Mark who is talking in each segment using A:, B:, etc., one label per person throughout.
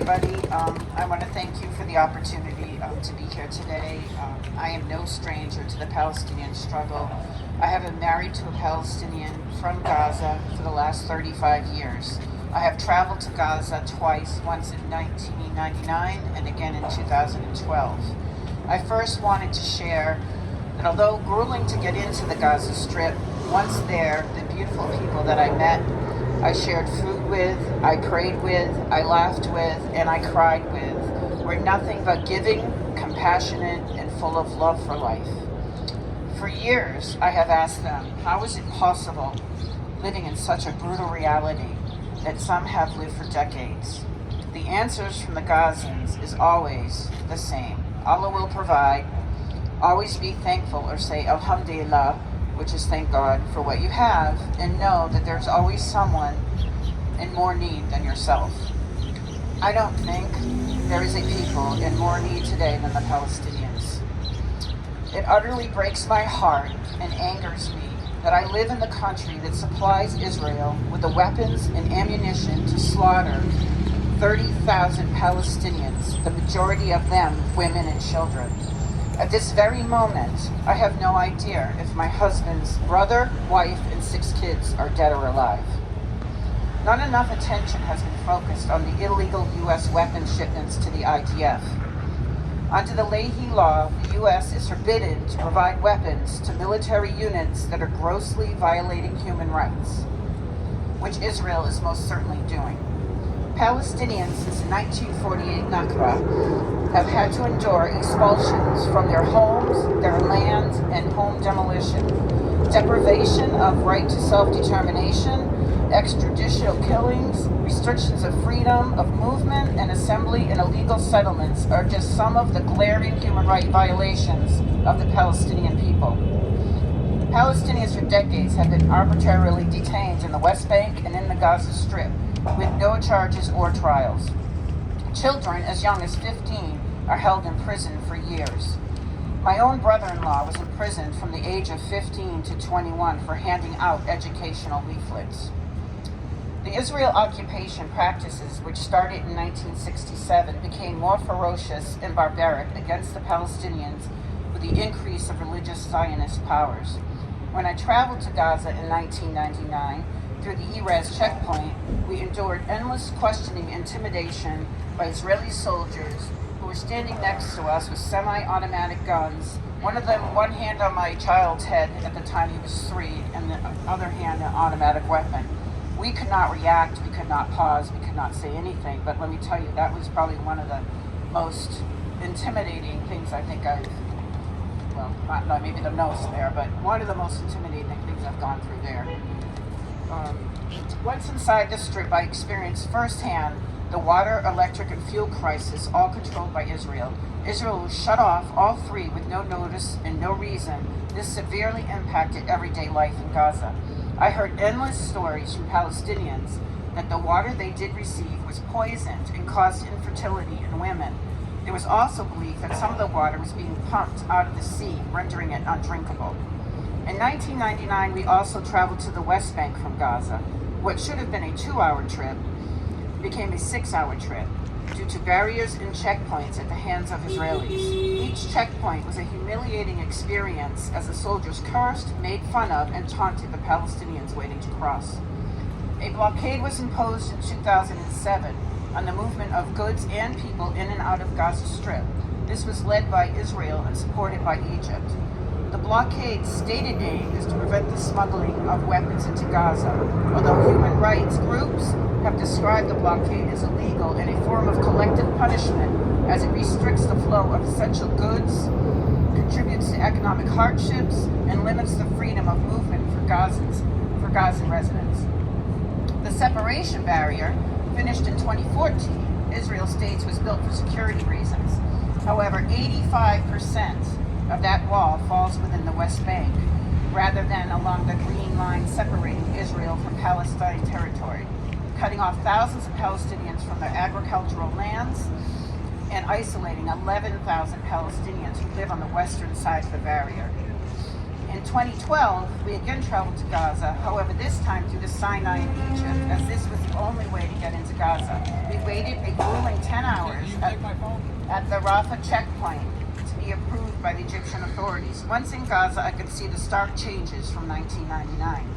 A: everybody. I want to thank you for the opportunity to be here today. I am no stranger to the Palestinian struggle. I have been married to a Palestinian from Gaza for the last 35 years. I have traveled to Gaza twice, once in 1999 and again in 2012. I first wanted to share that although grueling to get into the Gaza Strip, once there, the beautiful people that I met, I shared food with, I prayed with, I laughed with, and I cried with, were nothing but giving, compassionate, and full of love for life. For years, I have asked them, how is it possible living in such a brutal reality that some have lived for decades? The answers from the Gazans is always the same. Allah will provide. Always be thankful or say Alhamdulillah, which is thank God for what you have, and know that there's always someone in more need than yourself. I don't think there is a people in more need today than the Palestinians. It utterly breaks my heart and angers me that I live in the country that supplies Israel with the weapons and ammunition to slaughter 30,000 Palestinians, the majority of them women and children. At this very moment, I have no idea if my husband's brother, wife, and 6 kids are dead or alive. Not enough attention has been focused on the illegal U.S. weapons shipments to the IDF. Under the Leahy Law, the U.S. is forbidden to provide weapons to military units that are grossly violating human rights, which Israel is most certainly doing. Palestinians since the 1948 Nakba have had to endure expulsions from their homes, their lands, and home demolition, deprivation of right to self-determination, extrajudicial killings, restrictions of freedom of movement and assembly, and illegal settlements are just some of the glaring human rights violations of the Palestinian people. Palestinians for decades have been arbitrarily detained in the West Bank and in the Gaza Strip, with no charges or trials. Children as young as 15 are held in prison for years. My own brother-in-law was imprisoned from the age of 15 to 21 for handing out educational leaflets. The Israel occupation practices, which started in 1967, became more ferocious and barbaric against the Palestinians with the increase of religious Zionist powers. When I traveled to Gaza in 1999, through the Erez checkpoint, we endured endless questioning, intimidation by Israeli soldiers who were standing next to us with semi-automatic guns, one of them one hand on my child's head at the time he was 3, and the other hand an automatic weapon. We could not react, we could not pause, we could not say anything, but let me tell you, that was probably one of the most intimidating things I think not maybe the most there, but one of the most intimidating things I've gone through there. Once inside the Strip, I experienced firsthand the water, electric, and fuel crisis, all controlled by Israel. Israel shut off all 3 with no notice and no reason. This severely impacted everyday life in Gaza. I heard endless stories from Palestinians that the water they did receive was poisoned and caused infertility in women. There was also belief that some of the water was being pumped out of the sea, rendering it undrinkable. In 1999, we also traveled to the West Bank from Gaza. What should have been a 2-hour trip became a 6-hour trip due to barriers and checkpoints at the hands of Israelis. Each checkpoint was a humiliating experience as the soldiers cursed, made fun of, and taunted the Palestinians waiting to cross. A blockade was imposed in 2007 on the movement of goods and people in and out of Gaza Strip. This was led by Israel and supported by Egypt. The blockade's stated aim is to prevent the smuggling of weapons into Gaza, although human rights groups have described the blockade as illegal and a form of collective punishment as it restricts the flow of essential goods, contributes to economic hardships, and limits the freedom of movement for Gazan residents. The separation barrier, finished in 2014, Israel states was built for security reasons. However, 85% of that wall falls within the West Bank, rather than along the green line separating Israel from Palestine territory, cutting off thousands of Palestinians from their agricultural lands and isolating 11,000 Palestinians who live on the western side of the barrier. In 2012, we again traveled to Gaza, however this time through the Sinai in Egypt, as this was the only way to get into Gaza. We waited a grueling 10 hours at the Rafah checkpoint to be approved by the Egyptian authorities. Once in Gaza, I could see the stark changes from 1999.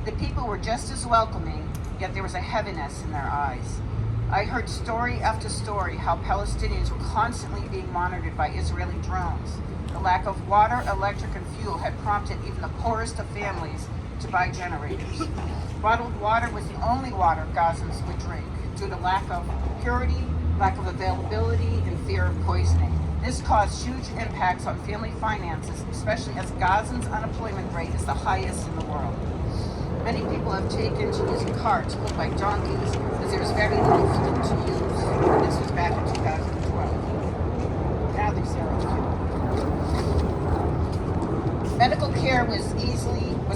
A: The people were just as welcoming, yet there was a heaviness in their eyes. I heard story after story how Palestinians were constantly being monitored by Israeli drones. The lack of water, electric, and fuel had prompted even the poorest of families to buy generators. Bottled water was the only water Gazans would drink due to lack of purity, lack of availability, and fear of poisoning. This caused huge impacts on family finances, especially as Gazans' unemployment rate is the highest in the world. Many people have taken to using carts pulled by donkeys as there is very little fuel to use. This was back in 2012. Now there's zero fuel. Medical care was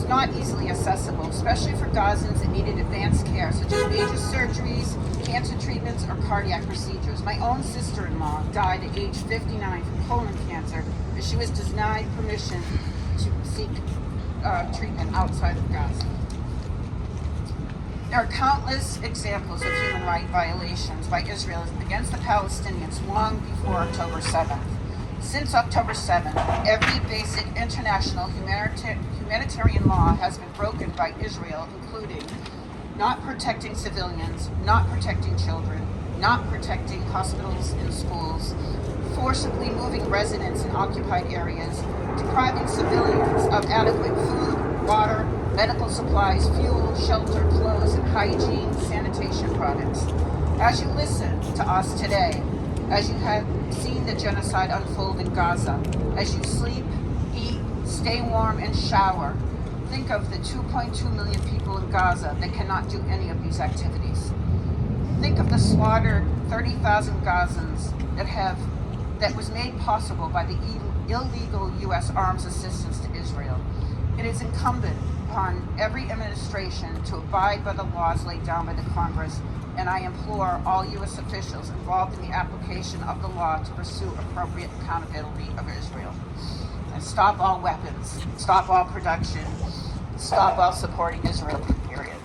A: not easily accessible, especially for Gazans that needed advanced care, such as major surgeries, cancer treatments, or cardiac procedures. My own sister-in-law died at age 59 from colon cancer, as she was denied permission to seek treatment outside of Gaza. There are countless examples of human rights violations by Israel against the Palestinians long before October 7th. Since October 7th, every basic international humanitarian law has been broken by Israel, including not protecting civilians, not protecting children, not protecting hospitals and schools, forcibly moving residents in occupied areas, depriving civilians of adequate food, water, medical supplies, fuel, shelter, clothes, and hygiene, sanitation products. As you listen to us today, as you have seen the genocide unfold in Gaza, as you sleep, eat, stay warm, and shower, think of the 2.2 million people in Gaza that cannot do any of these activities. Think of the slaughtered 30,000 Gazans that was made possible by the illegal U.S. arms assistance to Israel. It is incumbent upon every administration to abide by the laws laid down by the Congress, and I implore all U.S. officials involved in the application of the law to pursue appropriate accountability of Israel. And stop all weapons, stop all production, stop all supporting Israel, period.